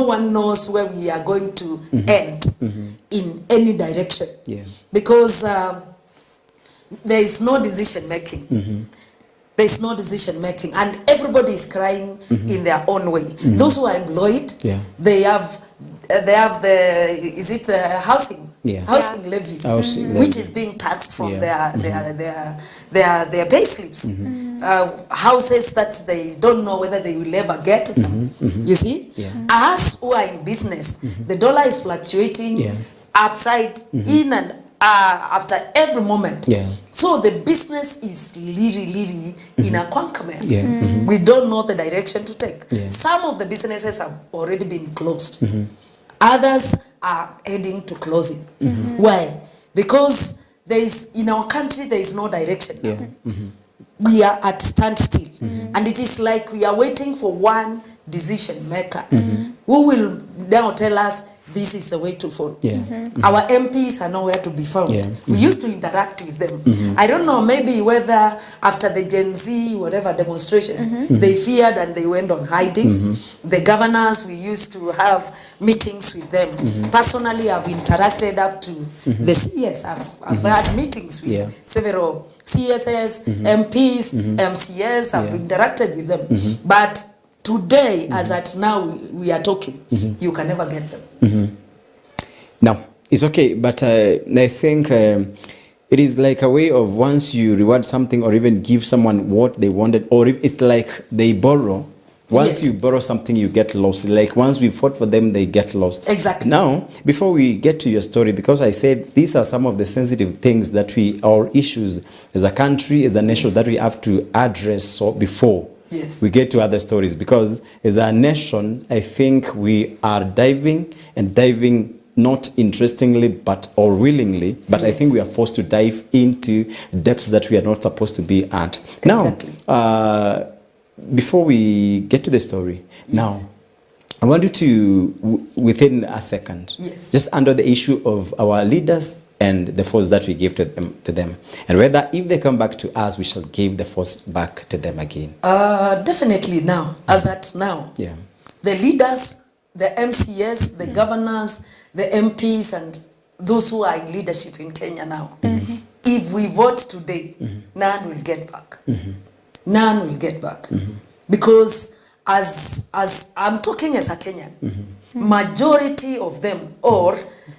one knows where we are going to end in any direction. Yeah. Because there is no decision making. There is no decision making, and everybody is crying in their own way. Those who are employed, Yeah. they have the, is it the housing? Yeah. Housing levy, Housing which levy. is being taxed from Yeah. their pay slips. Houses that they don't know whether they will ever get them. You see, Yeah. us who are in business, the dollar is fluctuating Yeah. upside in and after every moment. Yeah. So the business is really in a quagmire. Yeah. We don't know the direction to take. Yeah. Some of the businesses have already been closed. Others are heading to closing. Why? Because there is, in our country, there is no direction now. Yeah. We are at standstill. And it is like we are waiting for one decision maker who will now tell us this is the way to follow. Yeah. Our MPs are nowhere to be found. Yeah. We used to interact with them. I don't know, maybe whether after the Gen Z, whatever demonstration, they feared and they went on hiding. The governors, we used to have meetings with them. Personally, I've interacted up to the CS. I've had meetings with Yeah. several CSS, MPs, MCS. I've interacted with them. But today, as at now, we are talking, you can never get them. No, it's okay, but I think it is like a way of once you reward something or even give someone what they wanted, or if it's like they borrow. Once Yes. you borrow something, you get lost. Like once we fought for them, they get lost. Exactly. Now, before we get to your story, because I said these are some of the sensitive things that our issues as a country, as a nation, Yes. that we have to address so before Yes. we get to other stories. Because as a nation, I think we are diving not interestingly but or willingly, but I Yes. think we are forced to dive into depths that we are not supposed to be at. Exactly. Now, before we get to the story, Yes. now I want you to, within a second, Yes. just under the issue of our leaders and the force that we give to them, and whether if they come back to us, we shall give the force back to them again. Definitely now, as at now, Yeah. the leaders, the MCS, the governors, the MPs, and those who are in leadership in Kenya now, if we vote today, none will get back. None will get back. Because as I'm talking as a Kenyan, majority of them, or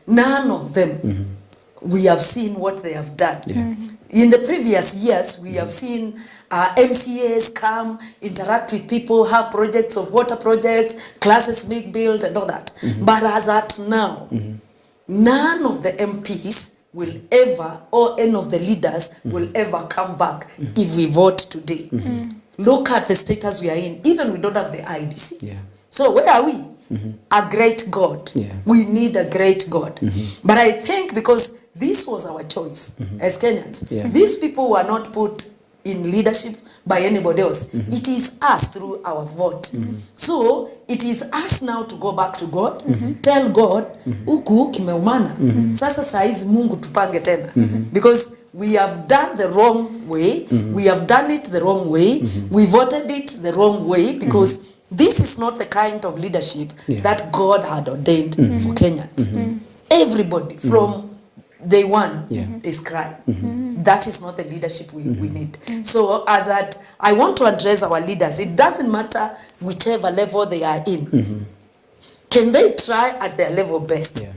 none of them, we have seen what they have done. In the previous years, we have seen MCAs come, interact with people, have projects of water projects, classes being built and all that. But as at now, none of the MPs will ever, or any of the leaders will ever come back if we vote today. Look at the status we are in. Even we don't have the IBC. Yeah. So where are we? A great God. Yeah. We need a great God. But I think because this was our choice as Kenyans, Yeah. these people were not put in leadership by anybody else. It is us through our vote. So it is us now to go back to God, tell God, huku kimeumana. Sasa saizi Mungu tupange tena. Because we have done the wrong way. We have done it the wrong way. We voted it the wrong way because this is not the kind of leadership that God had ordained for Kenyans. Everybody from day one is crying. That is not the leadership we need. So as at, I want to address our leaders. It doesn't matter whichever level they are in. Can they try at their level best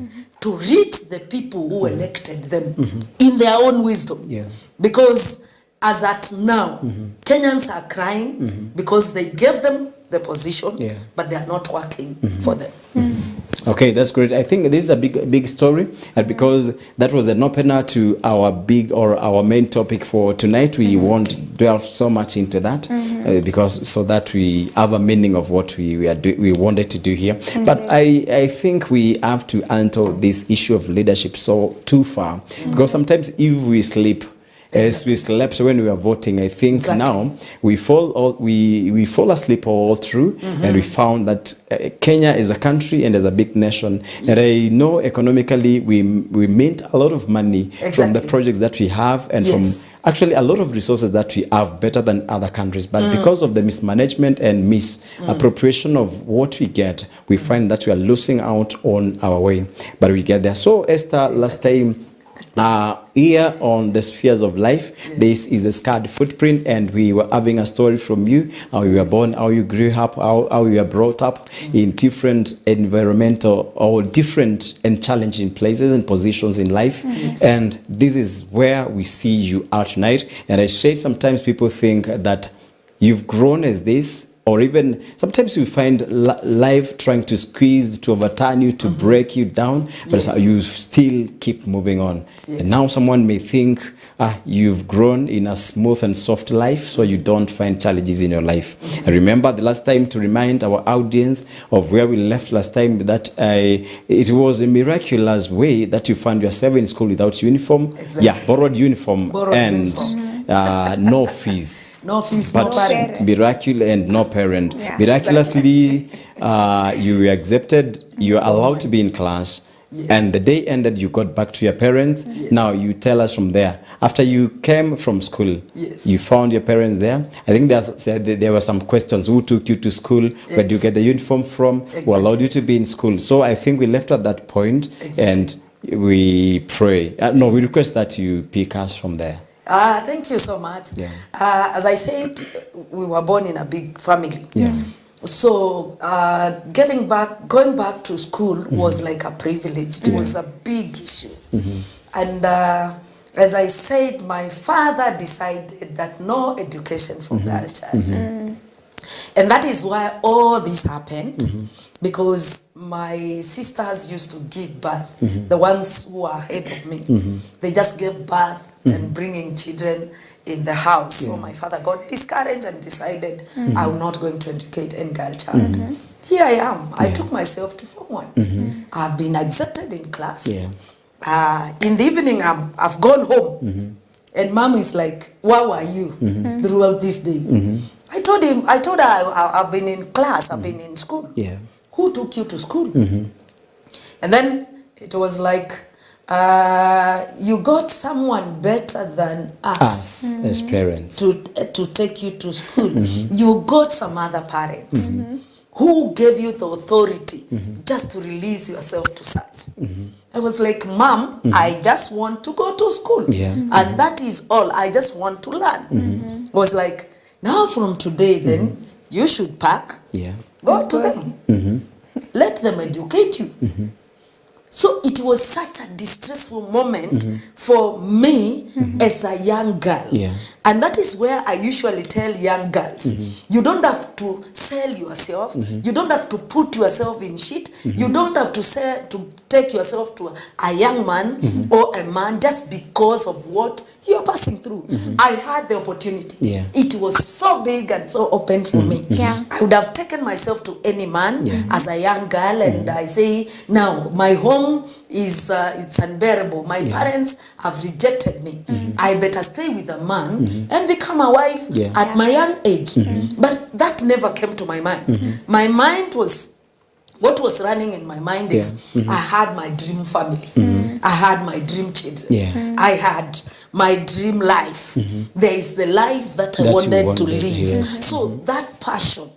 to reach the people who elected them in their own wisdom? Yeah. Because as at now, Kenyans are crying because they gave them the position, but they are not working for them. Okay, that's great. I think this is a big story, and because that was an opener to our our main topic for tonight, we won't delve so much into that because so that we have a meaning of what we wanted to do here. But I think we have to enter this issue of leadership so too far because sometimes if we sleep, as we slept when we were voting. I think Exactly. now we fall asleep all through, and we found that Kenya is a country and is a big nation. And I know economically we mint a lot of money from the Exactly. projects that we have, and Yes. from actually a lot of resources that we have better than other countries. But because of the mismanagement and misappropriation of what we get, we find that we are losing out on our way. But we get there. So Esther, last time, here on the spheres of life, this is the scarred footprint, and we were having a story from you, how you were born, how you grew up, how you were brought up in different environmental or different and challenging places and positions in life. And this is where we see you are tonight. And I said sometimes people think that you've grown as this, or even sometimes you find life trying to squeeze, to overturn you, to break you down, but you still keep moving on. And now someone may think you've grown in a smooth and soft life, so you don't find challenges in your life. I remember the last time, to remind our audience of where we left last time, that it was a miraculous way that you found yourself in school without uniform. Exactly. Yeah, borrowed uniform. Uniform. No fees. No fees, no But parent. miraculous and no parent. Yeah. Miraculously, you were accepted. You were allowed to be in class. Yes. And the day ended, you got back to your parents. Yes. Now you tell us from there. After you came from school, Yes. you found your parents there. I think there were some questions. Who took you to school? Where do you Yes. get the uniform from? Who Exactly. allowed you to be in school? So I think we left at that point, Exactly. and we pray. No, we request that you pick us from there. Thank you so much. Yeah. As I said, we were born in a big family. Yeah. So going back to school was like a privilege. It was a big issue. And as I said, my father decided that no education for girl child. And that is why all this happened, because my sisters used to give birth, the ones who are ahead of me. They just gave birth and bringing children in the house. So my father got discouraged and decided I'm not going to educate any girl child. Here I am. I took myself to Form 1. I've been accepted in class. Yeah. In the evening, I've gone home. And mom is like, where were you throughout this day? I told her I've been in class, I've been in school. Yeah. Who took you to school? And then it was like, you got someone better than us As parents. to take you to school. You got some other parents who gave you the authority just to release yourself to such. I was like, Mom, I just want to go to school. Yeah. And that is all. I just want to learn. Was like, now from today then, you should pack, Yeah. go to them. Let them educate you. So it was such a distressful moment for me as a young girl. Yeah. And that is where I usually tell young girls, you don't have to sell yourself. You don't have to put yourself in shit. You don't have to take yourself to a young man or a man just because of what you're passing through. I had the opportunity. Yeah. It was so big and so open for me. Yeah. I would have taken myself to any man as a young girl, and I say, now my home is it's unbearable. My parents have rejected me. I better stay with a man and become a wife at my young age. But that never came to my mind. My mind was, what was running in my mind is, I had my dream family. I had my dream children. Yeah. I had my dream life. There is the life that I That you wanted to wanted, live. yes. So that passion.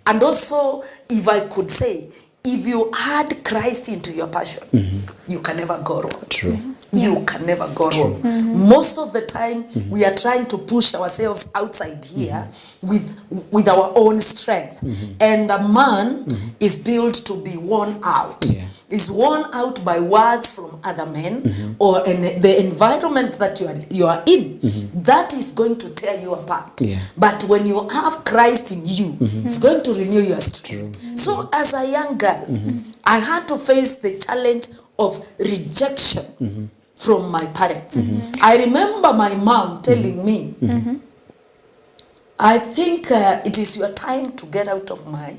And also, if I could say, if you add Christ into your passion, you can never go wrong. True. You can never go wrong. Most of the time, we are trying to push ourselves outside here with our own strength. And a man is built to be worn out. Yeah. Is worn out by words from other men or the environment that you are in. That is going to tear you apart. Yeah. But when you have Christ in you, it's going to renew your strength. So as a young girl, I had to face the challenge of rejection from my parents. I remember my mom telling me, I think it is your time to get out of my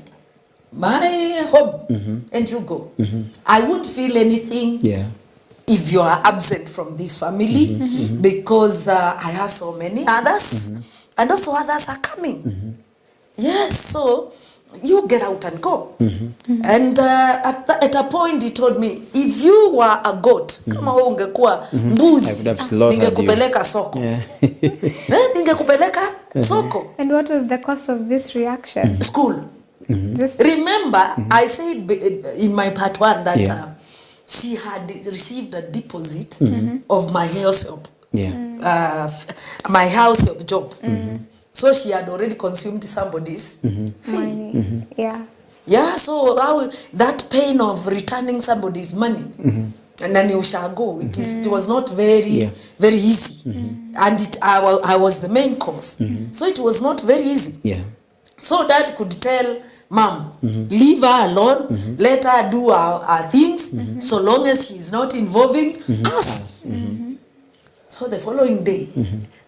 home and you go. I won't feel anything. Yeah. if you are absent from this family, because I have so many others, and also others are coming. Yes, so you get out and go. And at a point he told me, if you were a goat, kama wewe ungekuwa mbuzi, I would have slaughtered ningekupeleka soko. Ningekupeleka soko. And what was the cause of this reaction? School. Just Remember, I said in my part 1 that Yeah. she had received a deposit of my house help, my house help job. So she had already consumed somebody's fee. money. Yeah. Yeah, so how that pain of returning somebody's money, and then you shall go. It was not very easy, and I was the main cause. So it was not very easy. Yeah. So dad could tell mom, leave her alone, let her do her things, so long as she's not involving us. So the following day,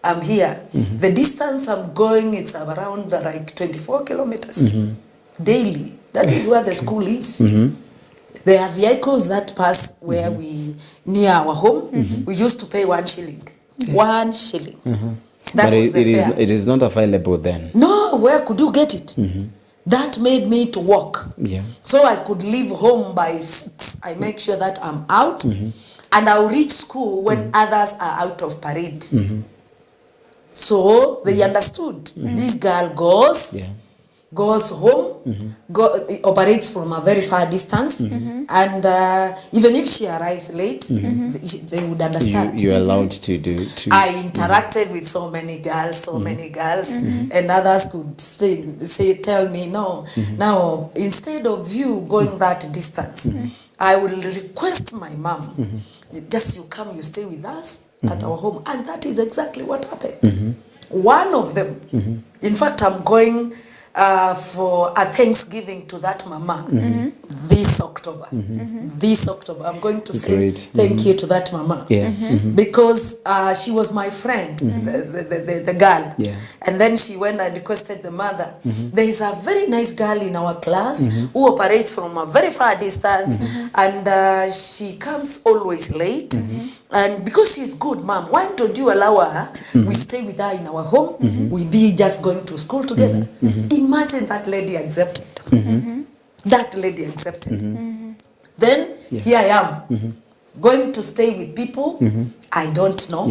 I'm here. The distance I'm going, it's around like 24 kilometers daily. That is where the school is. There are vehicles that pass where we, near our home. We used to pay 1 shilling. 1 shilling. That But was the fare. it is not available then. No, where could you get it? That made me to walk. Yeah. So I could leave home by 6. I make sure that I'm out, and I'll reach school when others are out of parade. So they understood. This girl goes home, operates from a very far distance, and even if she arrives late, they would understand. You're allowed to do. I interacted with so many girls, and others could tell me, no, now instead of you going that distance, I will request my mom, just you come, you stay with us at our home. And that is exactly what happened. One of them, in fact, I'm going for a Thanksgiving to that mama this October. This October, I'm going to say thank you to that mama. Because she was my friend, the girl. And then she went and requested the mother. There is a very nice girl in our class who operates from a very far distance, and she comes always late. And because she's good, mom, why don't you allow her? We stay with her in our home. We be just going to school together. Imagine that lady accepted. That lady accepted. Then here I am, going to stay with people I don't know.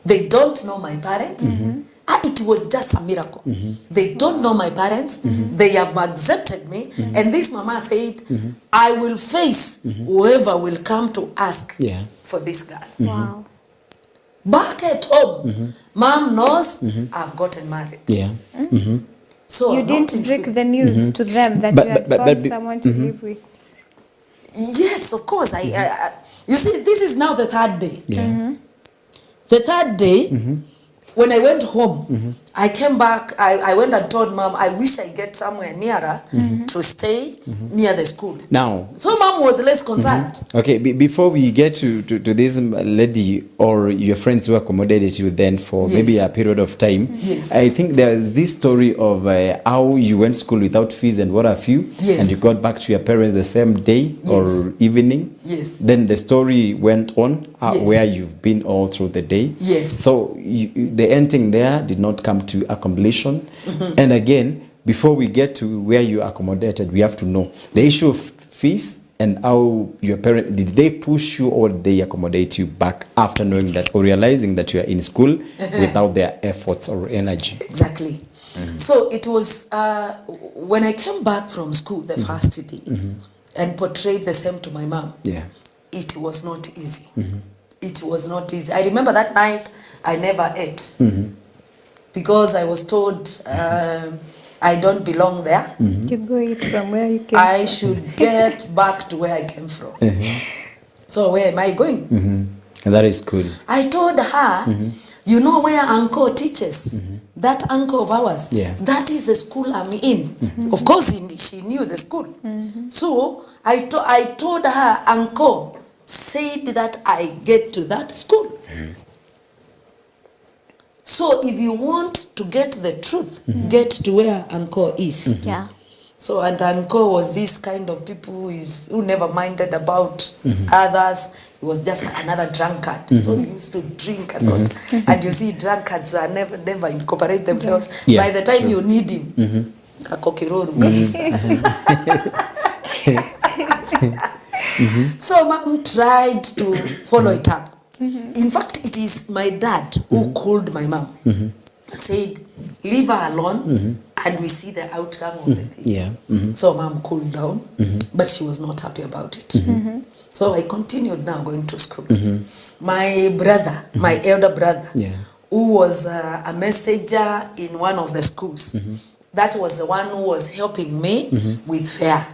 They don't know my parents. It was just a miracle. They don't know my parents. They have accepted me. And this mama said, I will face whoever will come to ask for this girl. Wow. Back at home, mom knows I've gotten married. So You I'm not didn't in break school. the news to them that But- you had but- found but- someone to live with. Yes, of course. You see, this is now the 3rd day. The 3rd day, when I went home, I came back, I went and told mom, I wish I get somewhere nearer to stay near the school. Now, So mom was less concerned. okay, before we get to this lady or your friends who accommodated you then for maybe a period of time, I think there's this story of how you went to school without fees and what have you, and you got back to your parents the same day or evening. Then the story went on where you've been all through the day. So the ending there did not come to a completion. And again, before we get to where you accommodated, we have to know the issue of fees and how your parents, did they push you or did they accommodate you back after knowing that or realizing that you are in school without their efforts or energy? Exactly. So it was when I came back from school the first day and portrayed the same to my mom. It was not easy. It was not easy. I remember that night I never ate because I was told I don't belong there. You go eat from where you came I from. should get back to where I came from. So where am I going? And that is cool. I told her, you know where uncle teaches? That uncle of ours, that is the school I'm in. Of course, she knew the school. So I told her, uncle said that I get to that school. So if you want to get the truth, get to where uncle is. So, and uncle was this kind of people who never minded about others. He was just another drunkard. So he used to drink a lot. And you see, drunkards are never incorporate themselves. Yeah, By the time true. you need him, ako kiroru kabisa. So mom tried to follow it up. In fact, it is my dad who called my mom and said, leave her alone and we see the outcome of the thing. Yeah. So mom cooled down, but she was not happy about it. So I continued now going to school. My brother, my elder brother, Yeah. who was a messenger in one of the schools, that was the one who was helping me with fare.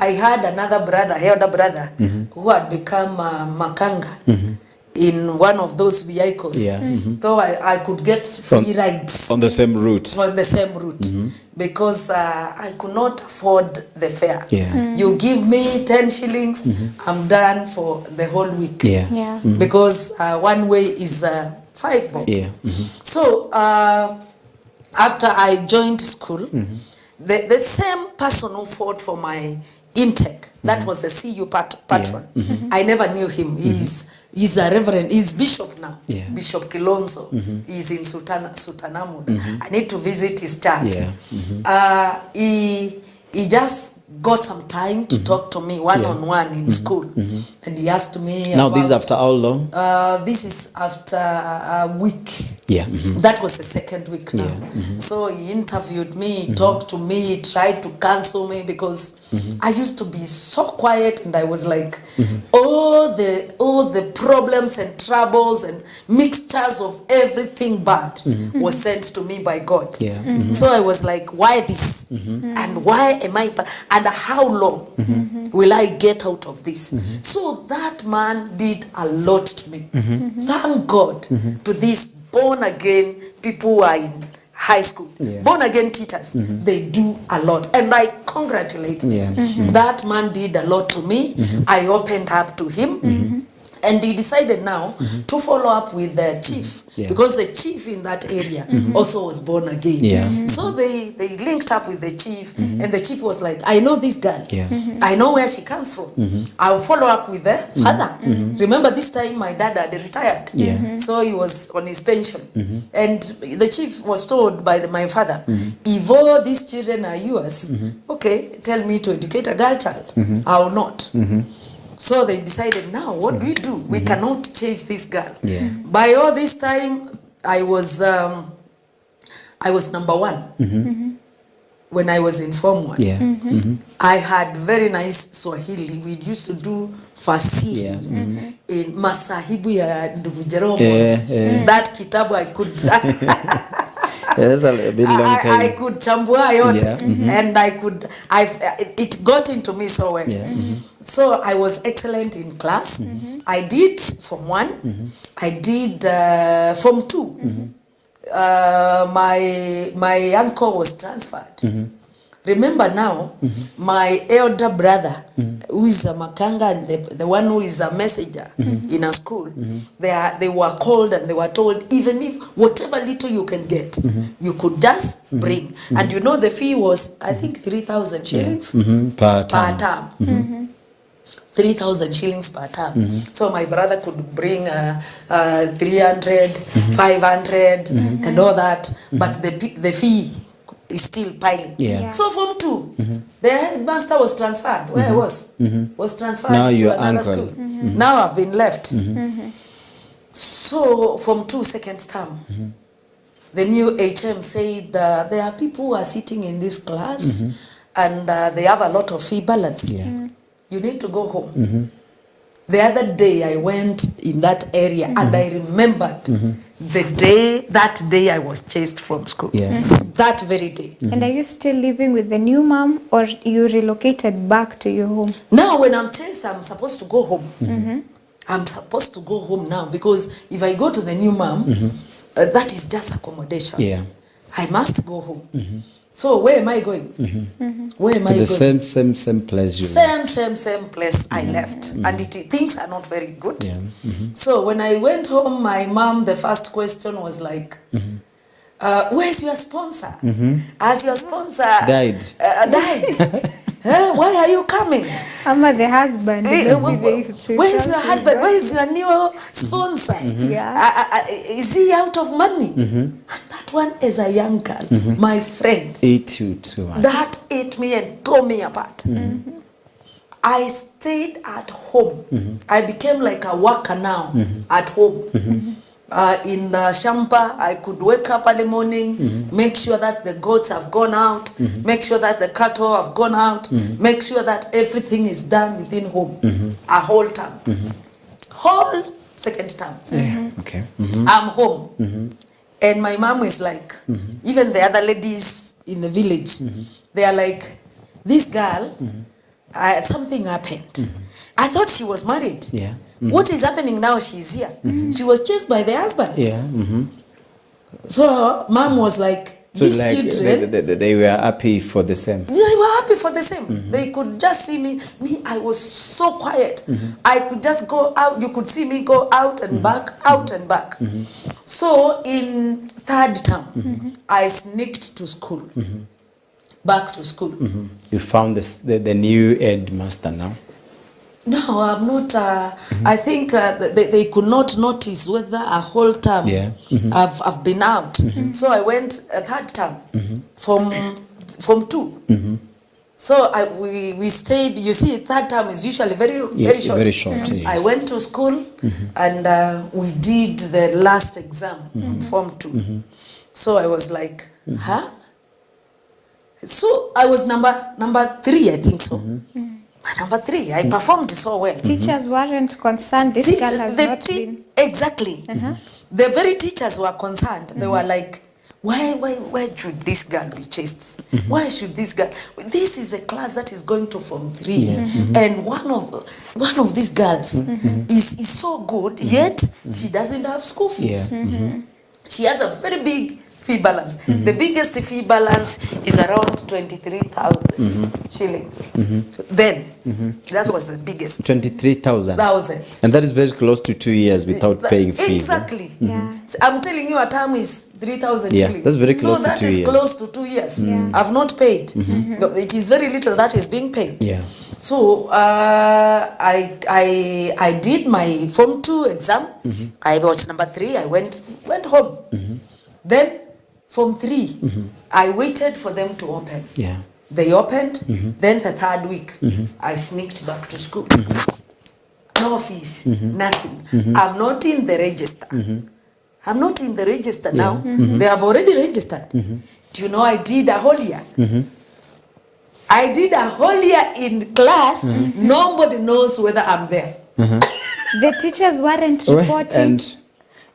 I had another brother, elder brother, who had become makanga in one of those vehicles. Yeah. So I could get free rides On the same route. on the same route because I could not afford the fare. Yeah. You give me 10 shillings, I'm done for the whole week. Yeah. Yeah. Because one way is 5 bob. Yeah. So after I joined school, the same person who fought for my intake, that was the CU patron. I never knew him. He's a reverend. He's bishop now. Yeah. Bishop Kilonzo. He's in Sultanahmud. I need to visit his church. Yeah. He just got some time to talk to me one-on-one in school. And he asked me Now about, this is after how long? this is after a week. Yeah. That was the second week now. So he interviewed me, he talked to me, he tried to counsel me because I used to be so quiet and I was like, all the problems and troubles and mixtures of everything bad was sent to me by God. Yeah. So I was like, why this? And why am I, and how long will I get out of this? So that man did a lot to me. Thank God to these born again people who are in high school. Yeah. Born again teachers, they do a lot. And I congratulate them. Yeah. That man did a lot to me. I opened up to him. And he decided now to follow up with the chief, Yeah. because the chief in that area also was born again. Yeah. So they linked up with the chief, and the chief was like, I know this girl. Yeah. I know where she comes from. I'll follow up with the father. Remember, this time my dad had retired. Yeah. So he was on his pension. And the chief was told by my father, if all these children are yours, okay, tell me to educate a girl child. I will not. So they decided, now what do we do? We cannot chase this girl. Yeah. By all this time, I was number one when I was in Form 1. Yeah. I had very nice Swahili. We used to do fasihi in Masahibu ya ndugu Jerobo. Yeah. That kitabu I could Yeah, that's a bit long time. I could chambua yote, Yeah. and it got into me so well. Yeah. So I was excellent in class. I did Form 1. I did Form 2. My uncle was transferred. Remember now, my elder brother, who is a makanga, and the one who is a messenger in a school, they were called and they were told, even if whatever little you can get, you could just bring. And you know the fee was, I think, 3,000 shillings Per per time. term. 3,000 shillings per term. So my brother could bring 300, 500 and all that, but the fee is still piling. Yeah. So Form 2, the headmaster was transferred. Where I was transferred Now to your another uncle. school. Now I've been left. So Form 2 second term, the new HM said there are people who are sitting in this class and they have a lot of fee balance. Yeah. You need to go home. The other day I went in that area and I remembered that day I was chased from school. Yeah. That very day. And are you still living with the new mom, or you relocated back to your home? Now when I'm chased, I'm supposed to go home. I'm supposed to go home now, because if I go to the new mom, that is just accommodation. Yeah. I must go home. So where am I going? Where am I The going? same place you Same place I left. And things are not very good. Yeah. So when I went home, my mom, the first question was like, where's your sponsor? As your sponsor Died. Died. Why are you coming? Ama the husband. Where's your husband? Where's your new sponsor? Yeah. Is he out of money? And that one, as a young girl, my friend, Ate you too much. that ate me and tore me apart. I stayed at home. I became like a worker now at home. In Shampa, I could wake up early morning, make sure that the goats have gone out, make sure that the cattle have gone out, make sure that everything is done within home. A whole term. Whole second term. Okay. I'm home. And my mom is like, even the other ladies in the village, they are like, this girl, something happened. I thought she was married. Yeah. What is happening now? She's here. She was chased by the husband. Yeah. So mom was like, So these like children, they were happy for the same. they were happy for the same. They could just see me. I was so quiet. I could just go out. You could see me go out and back, out and back. So in third term, I sneaked to school. Back to school. You found the new headmaster now. No, I'm not. I think they could not notice whether a whole term I've been out. So I went a third term from 2. So we stayed. You see, third term is usually very short. Very short. Yes. I went to school and we did the last exam, Form 2. So I was like, huh? So I was number 3, I think so. Number 3, I performed so well. Teachers weren't concerned. This girl has not been. Exactly. The very teachers were concerned. They were like, why should this girl be chased? Why should this girl? This is a class that is going to Form 3, and one of these girls is so good, yet she doesn't have school fees. She has a very big fee balance. The biggest fee balance is around 23,000 shillings. Then, that was the biggest. 23,000. And that is very close to 2 years without paying fees. Exactly. Yeah. I'm telling you, a term is 3,000 shillings. That's very close so to that 2 is years. close to 2 years. I've not paid. It is very little that is being paid. Yeah. So I did my Form 2 exam. I was number 3. I went home. Then Form 3, I waited for them to open. Yeah. They opened. Then the third week, I sneaked back to school. No fees, nothing. I'm not in the register. I'm not in the register now. They have already registered. Do you know I did a whole year? I did a whole year in class. Nobody knows whether I'm there. The teachers weren't reporting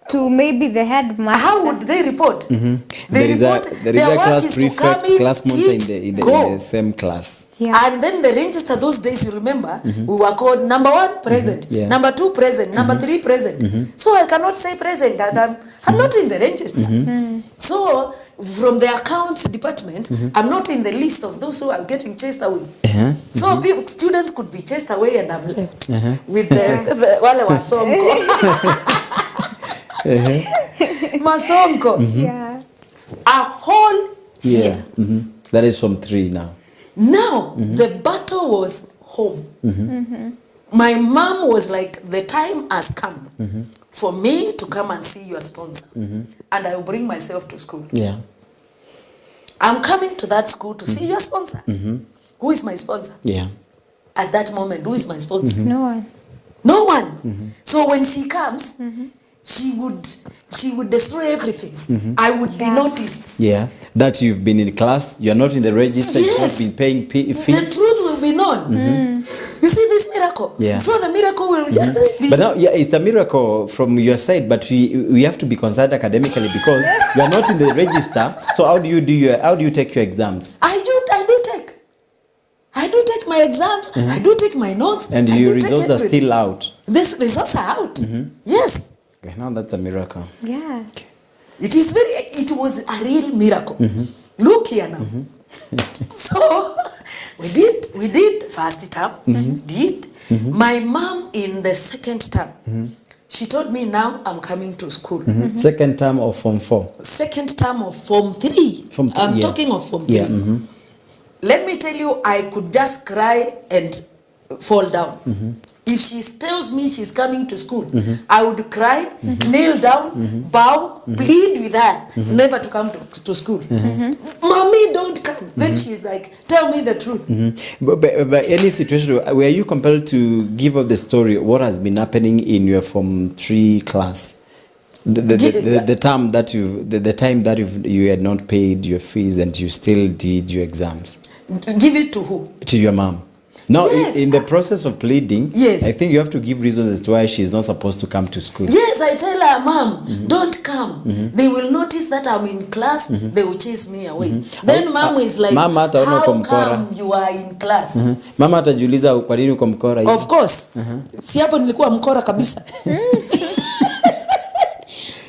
to maybe the headmaster. How would they report? There is a class prefect, class monitor in the same class. Yeah. And then the register those days, you remember, we were called number 1 present, number 2 present, number 3 present. So I cannot say present, and I'm not in the register. So from the accounts department, I'm not in the list of those who are getting chased away. So students could be chased away, and I'm left with the wale wasongo. Masonko. Yeah. A whole year. That is from 3 now. Now, the battle was home. My mom was like, the time has come for me to come and see your sponsor. And I will bring myself to school. Yeah. I'm coming to that school to see your sponsor. Who is my sponsor? Yeah. At that moment, who is my sponsor? No one. No one. So when she comes, she would destroy everything. I would be noticed. Yeah. That you've been in class, you're not in the register, you've not been paying fees. The truth will be known. You see this miracle? Yeah. So the miracle will just be... But now, it's a miracle from your side, but we have to be concerned academically because you are not in the register. So how do you take your exams? I do take my exams. I do take my notes. And your results are still out. These results are out. Yes. Okay, now that's a miracle. Yeah. Okay. It was a real miracle. Look here now. So we did first term. My mom in the second term, She told me now I'm coming to school. Second term of Form 4? Second term of Form 3. I'm talking of Form 3. Yeah. Let me tell you, I could just cry and fall down. If she tells me she's coming to school, I would cry, kneel down, bow, plead with her, never to come to school. Mommy, don't come. Then she's like, tell me the truth. But any situation, were you compelled to give up the story, what has been happening in your Form 3 class? The time that you had not paid your fees and you still did your exams. Give it to who? To your mom. Now, Yes. in the process of pleading, Yes. I think you have to give reasons as to why she's not supposed to come to school. Yes, I tell her, Mom, don't come. They will notice that I'm in class, they will chase me away. Then Mom is like, Mama hataona how uko mkora. come you are in class? Mama atajiuliza kwa nini uko mkora hivi? Of course. Si hapo nilikuwa mkora kabisa.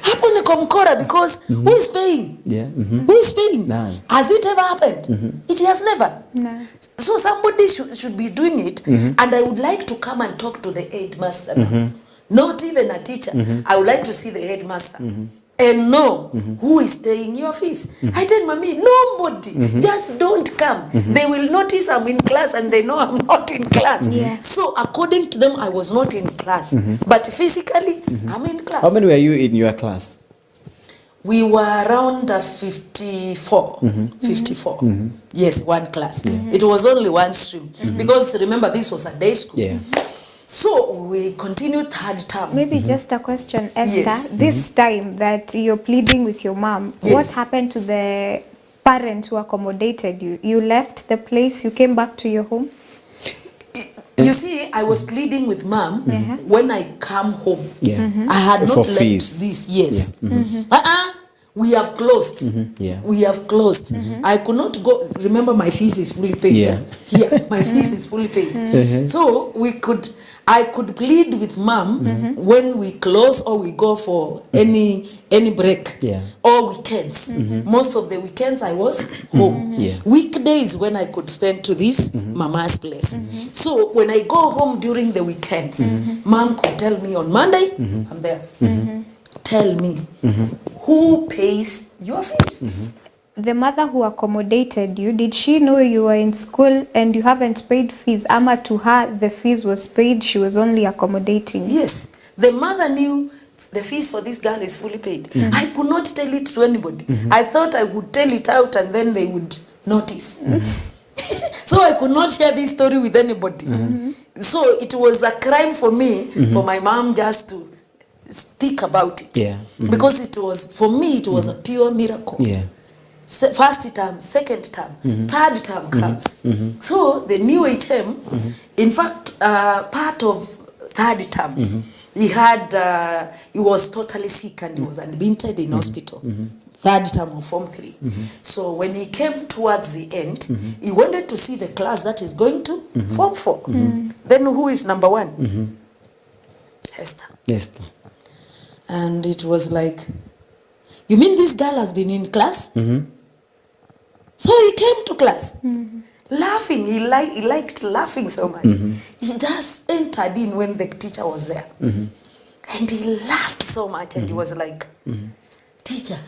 Hapo niko mkora because who is paying? Yeah. Who is paying? None. Has it ever happened? It has never. No. So somebody should be doing it, and I would like to come and talk to the headmaster now. Not even a teacher. I would like to see the headmaster and know who is paying your fees. I tell Mommy, nobody, just don't come. They will notice I'm in class and they know I'm not in class. Yeah. So according to them, I was not in class, but physically, I'm in class. How many were you in your class? We were around 54. 54. Yes, one class. It was only one stream. Because remember, this was a day school. Yeah. So we continued third term. Maybe just a question, Esther. Yes. This time that you're pleading with your mom, Yes. what happened to the parent who accommodated you? You left the place, you came back to your home? You see, I was pleading with Mom when I come home. Yeah. I had not For left fees. this. Yes. We have closed. Yeah. We have closed. I could not go. Remember, my fees is fully paid. Yeah. Here, my fees is fully paid. So I could plead with Mom when we close or we go for any break. Yeah. Or weekends. Most of the weekends I was home. Yeah. Weekdays when I could spend to this Mama's place. So when I go home during the weekends, Mom could tell me on Monday, I'm there. Tell me, who pays your fees? The mother who accommodated you, did she know you were in school and you haven't paid fees? Ama to her, the fees was paid, she was only accommodating you? Yes, the mother knew the fees for this girl is fully paid. I could not tell it to anybody. I thought I would tell it out and then they would notice. So I could not share this story with anybody. So it was a crime for me, for my mom just to speak about it. Yeah. Because it was, for me, it was a pure miracle. Yeah. First term, second term, third term comes. So the new HM, in fact, part of third term, he was totally sick and he was admitted in hospital. Third term of Form 3. So when he came towards the end, he wanted to see the class that is going to Form 4. Then who is number 1? Esther. Yes. And it was like, you mean this girl has been in class? So he came to class, laughing. He liked laughing so much. He just entered in when the teacher was there. And he laughed so much and he was like, teacher,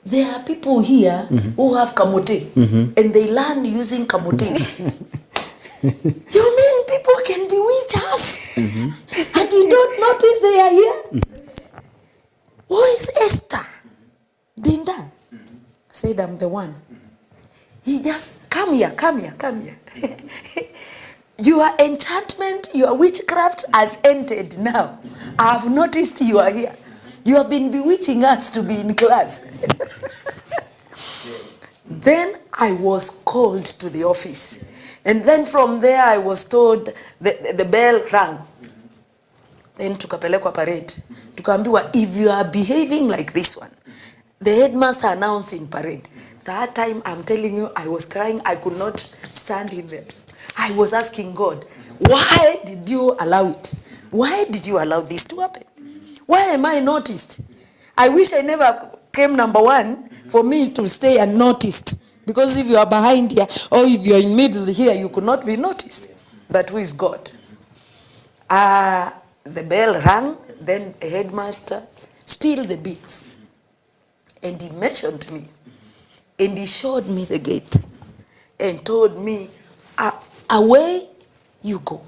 there are people here who have kamote and they learn using kamotes. You mean people can bewitch us? And you don't notice they are here? Who is Esther? Dinda said, I'm the one. He just, come here. Your enchantment, your witchcraft has ended now. I have noticed you are here. You have been bewitching us to be in class. Then I was called to the office. And then from there I was told the bell rang. Then tukapelekwa parade. Tukaambiwa, if you are behaving like this one, the headmaster announced in parade. That time, I'm telling you, I was crying. I could not stand in there. I was asking God, why did you allow it? Why did you allow this to happen? Why am I noticed? I wish I never came number 1 for me to stay unnoticed. Because if you are behind here or if you are in middle here, you could not be noticed. But who is God? The bell rang. then a headmaster spilled the beans. And he mentioned me. And he showed me the gate. And told me, away you go.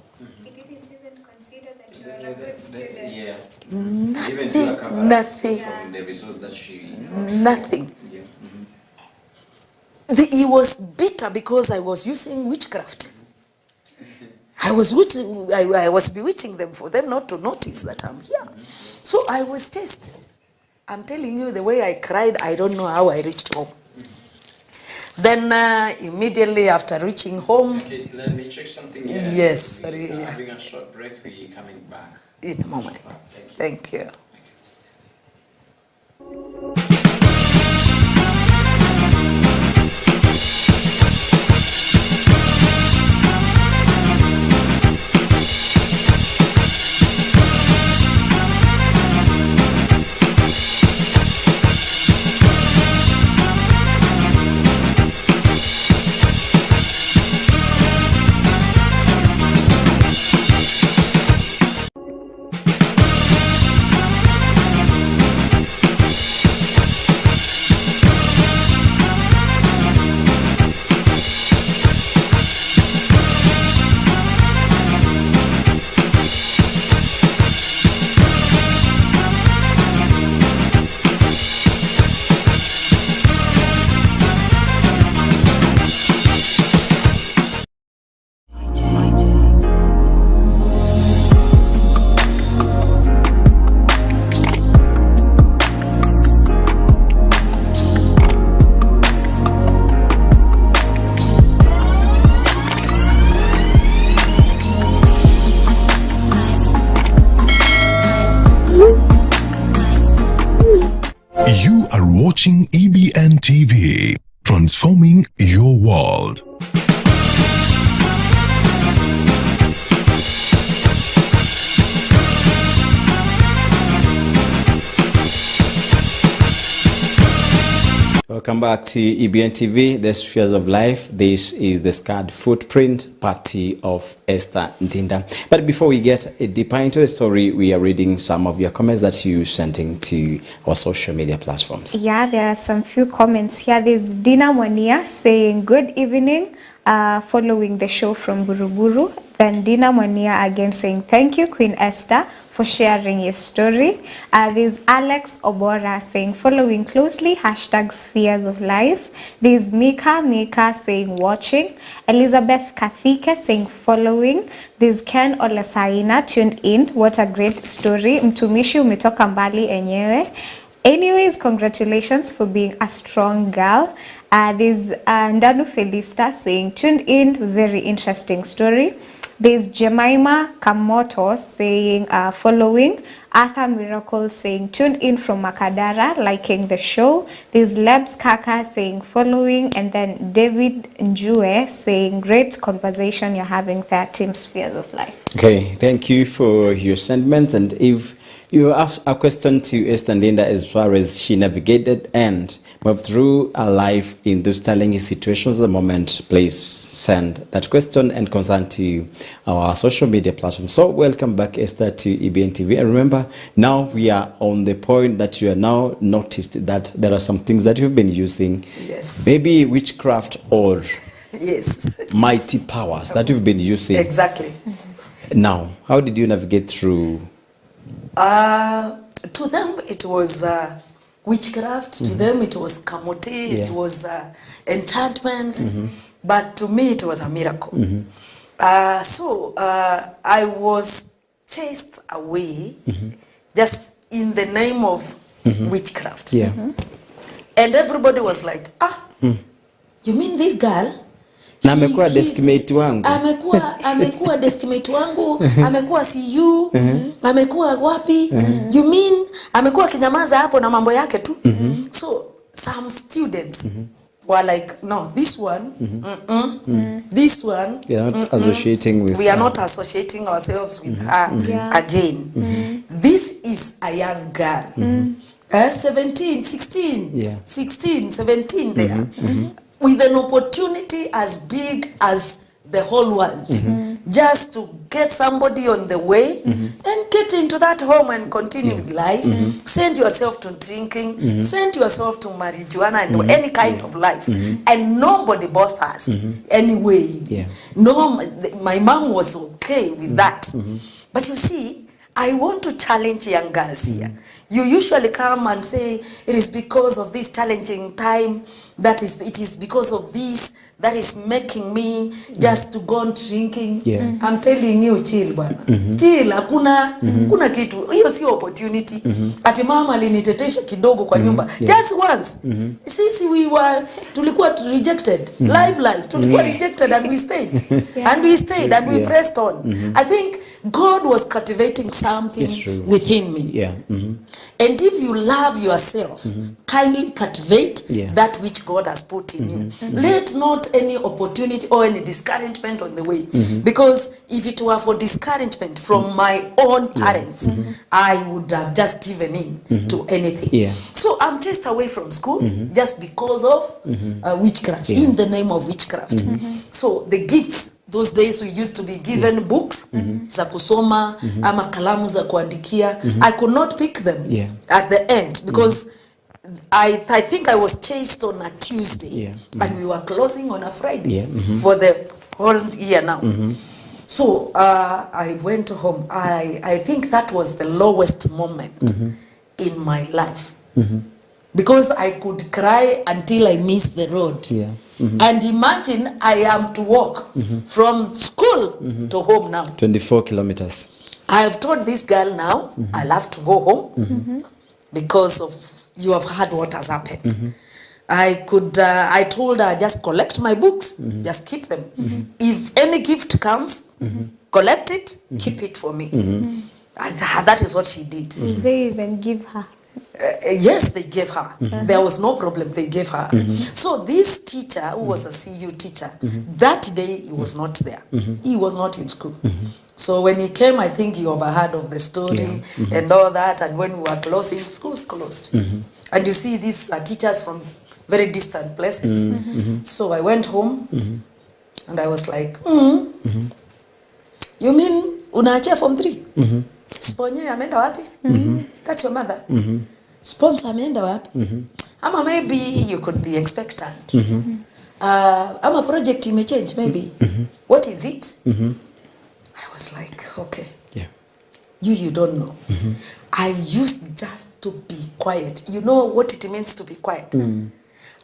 He didn't even consider that you were a good student. Yeah. Nothing. From the results that she... Nothing. Yeah. He was bitter because I was using witchcraft. I was bewitching them for them not to notice that I'm here. So I was chased. I'm telling you, the way I cried, I don't know how I reached home. Then immediately after reaching home... Okay, let me check something here. Yes, sorry. We are having a short break. We're coming back. In a moment. Thank you. You are watching EBN TV, transforming your world. Welcome back to EBN TV, the Spheres of Life. This is the Scarred Footprint, party of Esther Ndinda. But before we get deeper into the story, we are reading some of your comments that you sent to our social media platforms. Yeah, there are some few comments here. There's Dina Mwania saying, good evening, following the show from Buruburu. Then Dina Mwania again saying, thank you, Queen Esther, for sharing your story. There's Alex Obora saying, following closely, #Spheres of Life. There's Mika saying, watching. Elizabeth Kathike saying, following. There's Ken Olasaina tuned in. What a great story. Mtumishi umetoka mbali enyewe. Anyways, congratulations for being a strong girl. There's Ndanu Felista saying, tuned in, very interesting story. There's Jemima Kamoto saying, following. Arthur Miracle saying, tuned in from Makadara, liking the show. There's Lebs Kaka saying, following. And then David Njue saying, great conversation you're having there, Team Spheres of Life. Okay, thank you for your sentiments. And if you have a question to Esther Ndinda as far as she navigated and moved through her life in those challenging situations at the moment, please send that question and concern to our social media platform. So welcome back, Esther, to EBN TV. And remember, now we are on the point that you are now noticed that there are some things that you've been using. Yes. Maybe witchcraft or Yes. mighty powers that you've been using. Exactly. Now, how did you navigate through? To them, it was witchcraft. To them, it was kamote. It was enchantments. But to me, it was a miracle. So I was chased away just in the name of witchcraft. Yeah. And everybody was like, you mean this girl? Na amekuwa deskmate wangu. Amekuwa deskmate wangu, amekuwa CU, amekuwa wapi? You mean amekuwa kinyamaza hapo na mambo yake tu? So some students were like, no, this one, this one, We are not associating with we are her. not associating ourselves with her again. This is a young girl. 17, 16, Yeah. 16, 17 there. With an opportunity as big as the whole world, just to get somebody on the way and get into that home and continue with life. Send yourself to drinking, send yourself to marijuana and any kind of life. And nobody bothers anyway. Yeah. No, my mom was okay with that. But you see, I want to challenge young girls here. You usually come and say, it is because of this challenging time, it is because of this that is making me just to go on drinking. Yeah. I'm telling you, chill bwana. Chill, kuna kitu. Hiyo si opportunity. Ati mama alinitetesha kidogo kwa nyumba. Just once. Sisi tulikuwa rejected. Life. Tulikuwa rejected and we stayed. And we stayed and we pressed on. I think God was cultivating something within me. Yeah. And if you love yourself, kindly cultivate that which God has put in you. Let not any opportunity or any discouragement on the way. Because if it were for discouragement from my own parents, I would have just given in to anything. Yeah. So I'm chased away from school just because of witchcraft, in the name of witchcraft. So the gifts, those days we used to be given books za kusoma ama kalamu za kuandikia. I could not pick them at the end because I think I was chased on a Tuesday and we were closing on a Friday for the whole year now. So I went home. I think that was the lowest moment in my life. Because I could cry until I missed the road. And imagine I am to walk from school to home now. 24 kilometers. I have told this girl now, I'll have to go home because of you have heard what has happened. I told her, just collect my books, just keep them. If any gift comes, collect it, keep it for me. And that is what she did. Did they even give her? Yes, they gave her. There was no problem, they gave her. So this teacher, who was a CU teacher, that day he was not there. He was not in school. So when he came, I think he overheard of the story and all that. And when we were closing, schools closed. And you see, these are teachers from very distant places. So I went home and I was like, you mean unaachia form 3? Sponye ameenda wapi? That's your mother. Sponsor ameenda wapi? Ama maybe you could be expectant. Ama project may change maybe. What is it? I was like, okay. Yeah. You don't know. I used just to be quiet. You know what it means to be quiet. And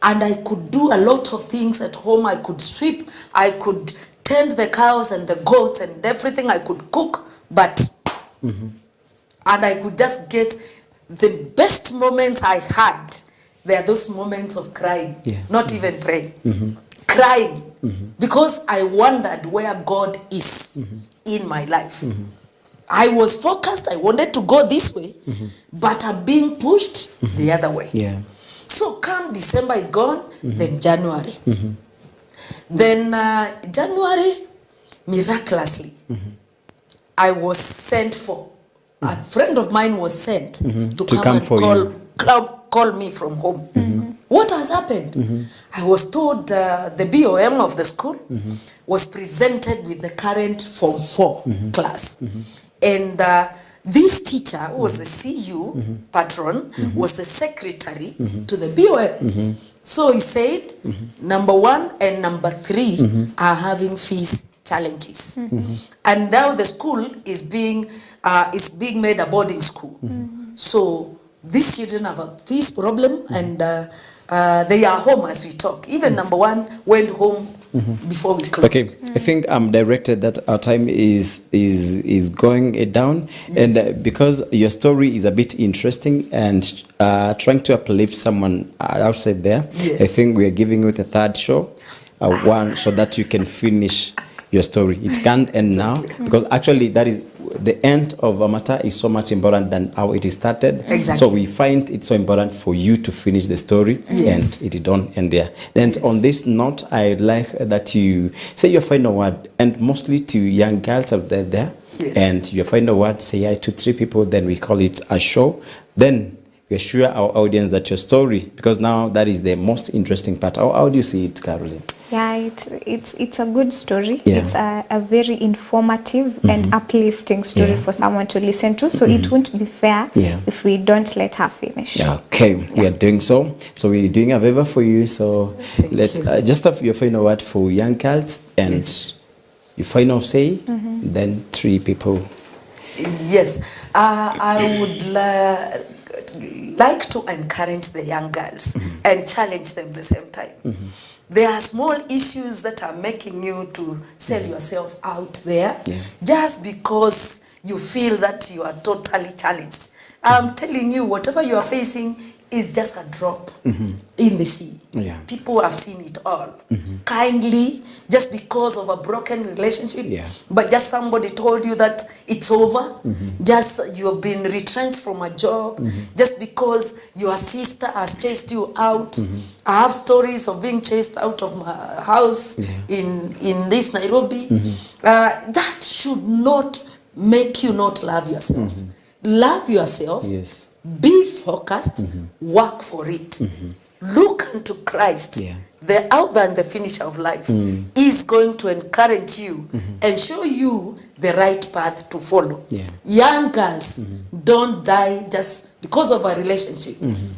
I could do a lot of things at home. I could sweep. I could tend the cows and the goats and everything. I could cook. But and I could just get the best moments I had. There are those moments of crying, not even praying, crying, because I wondered where God is in my life. I was focused, I wanted to go this way, but I'm being pushed the other way. Yeah. So come December is gone, then January. Then January, miraculously, I was sent for. A friend of mine was sent to come and call me from home. What has happened? I was told the BOM of the school was presented with the current Form 4 class. And this teacher, who was a CU patron, was the secretary to the BOM. So he said, number 1 and number 3 are having fees challenges. And now the school is being made a boarding school. So these children have a fees problem and they are home as we talk. Even number 1 went home before we closed. Okay, I think I'm directed that our time is going down, and because your story is a bit interesting and trying to uplift someone outside there, I think we are giving you the third show, one so that you can finish your story. It can't end now because actually that is the end of a matter is so much important than how it is started. Exactly. So we find it so important for you to finish the story and it don't end there. Then on this note, I'd like that you say your final word, and mostly to young girls out there. And your final word, say hi to 3 people, then we call it a show. Then we assure our audience that your story, because now that is the most interesting part. How do you see it, Caroline? Yeah, it's a good story. Yeah. It's a very informative and uplifting story for someone to listen to. So it won't be fair if we don't let her finish. Okay, we are doing so. So we're doing a favor for you. So let's just have your final word for young girls and your final say. Then 3 people. Yes, I would like to encourage the young girls and challenge them at the same time. There are small issues that are making you to sell yourself out there just because you feel that you are totally challenged. I'm telling you, whatever you are facing is just a drop in the sea. Yeah. People have seen it all. Kindly, just because of a broken relationship, but just somebody told you that it's over, just you've been retrenched from a job, just because your sister has chased you out. I have stories of being chased out of my house in this Nairobi. That should not make you not love yourself. Love yourself. Yes. Be focused, work for it. Look unto Christ, the author and the finisher of life, is going to encourage you and show you the right path to follow. Young girls, don't die just because of a relationship.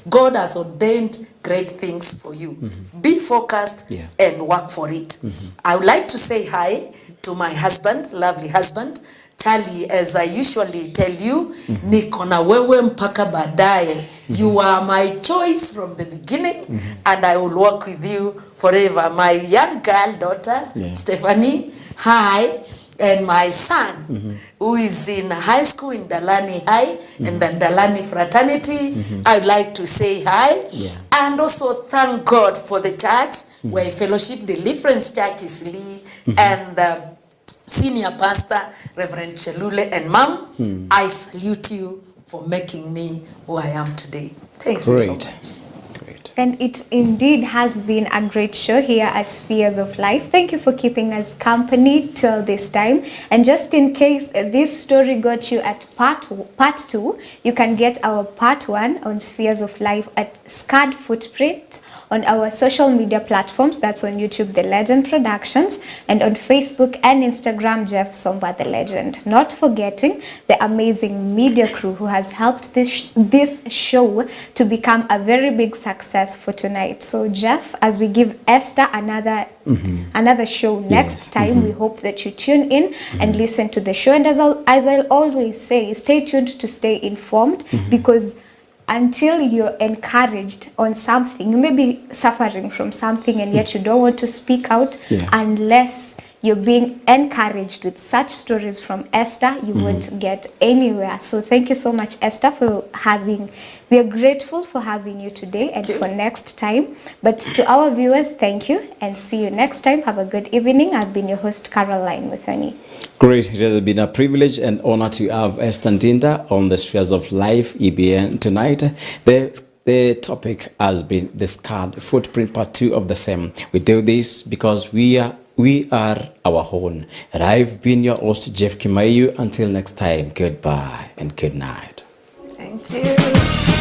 God has ordained great things for you. Be focused and work for it. I would like to say hi to my husband, lovely husband, Charlie, as I usually tell you, niko na wewe mpaka baadaye. You are my choice from the beginning, and I will work with you forever. My young girl daughter, Stephanie, hi, and my son, who is in high school in Dalani High, and the Dalani fraternity. I'd like to say hi, and also thank God for the church, where Fellowship Deliverance Church is Lee, and the senior pastor, Reverend Chelule, and Mom, I salute you for making me who I am today. Thank you so much. And it indeed has been a great show here at Spheres of Life. Thank you for keeping us company till this time. And just in case this story got you at part 2, you can get our part 1 on Spheres of Life at Scarred Footprint on our social media platforms. That's on YouTube, The Legend Productions, and on Facebook and Instagram, Jeff Somba, The Legend. Not forgetting the amazing media crew who has helped this show to become a very big success for tonight. So Jeff, as we give Esther another show next time, we hope that you tune in and listen to the show. And as I'll always say, stay tuned to stay informed, because until you're encouraged on something, you may be suffering from something and yet you don't want to speak out unless you're being encouraged with such stories from Esther, you won't get anywhere. So thank you so much, Esther, for we are grateful for having you today and for next time. But to our viewers, thank you and see you next time. Have a good evening. I've been your host, Caroline Muthoni. Great. It has been a privilege and honor to have Esther Ndinda on the Spheres of Life, EBN, tonight. The topic has been the Scarred Footprint, part 2 of the same. We do this because we are our own. And I've been your host, Jeff Kimayu. Until next time, goodbye and good night. Thank you.